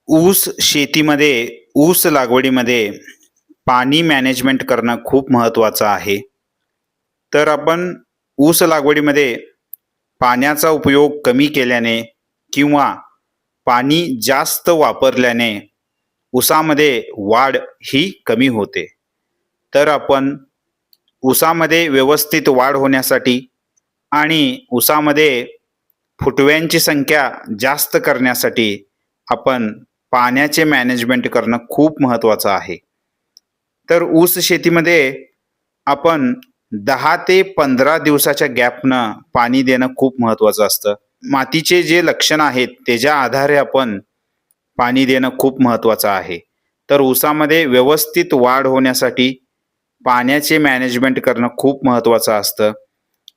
ऊस शेतीमध्ये ऊस लागवडीमध्ये पाणी मॅनेजमेंट करणं खूप महत्त्वाचं आहे. तर आपण ऊस लागवडीमध्ये पाण्याचा उपयोग कमी केल्याने किंवा पाणी जास्त वापरल्याने ऊसामध्ये वाढ ही कमी होते. तर आपण ऊसामध्ये व्यवस्थित वाढ होण्यासाठी आणि ऊसामध्ये फुटव्यांची संख्या जास्त करण्यासाठी आपण पाण्याचे मॅनेजमेंट करणं खूप महत्त्वाचं आहे. तर ऊस शेतीमध्ये आपण 10 ते 15 दिवसाच्या गॅपनं पाणी देणं खूप महत्त्वाचं असतं. मातीचे जे लक्षण आहेत त्याच्या आधारे आपण पाणी देणं खूप महत्त्वाचं आहे. तर ऊसामध्ये व्यवस्थित वाढ होण्यासाठी पाण्याचे मॅनेजमेंट करणं खूप महत्त्वाचं असतं.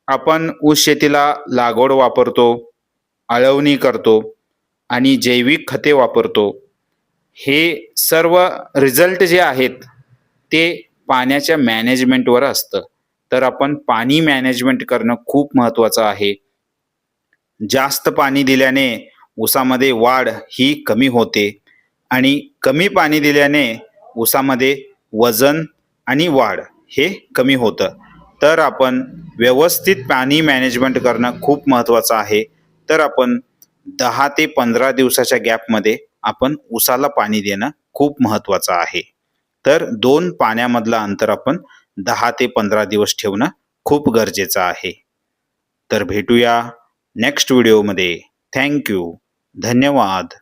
आपण ऊस शेतीला लागवड वापरतो, आळवणी करतो आणि जैविक खते वापरतो. हे सर्व रिझल्ट जे आहेत ते पाण्याच्या मॅनेजमेंटवर असतं. तर आपण पाणी मॅनेजमेंट करणं खूप महत्त्वाचं आहे. जास्त पाणी दिल्याने ऊसामध्ये वाढ ही कमी होते आणि कमी पाणी दिल्याने ऊसामध्ये वजन आणि वाढ हे कमी होतं. तर आपण व्यवस्थित पाणी मॅनेजमेंट करणं खूप महत्त्वाचं आहे. तर आपण 10 ते 15 दिवसाच्या गॅपमध्ये आपण ऊसाला पाणी देणं खूप महत्त्वाचं आहे. तर 2 पाण्यामधलं अंतर आपण 10 ते 15 दिवस ठेवणं खूप गरजेचं आहे. तर भेटूया नेक्स्ट व्हिडिओमध्ये. Thank you. धन्यवाद.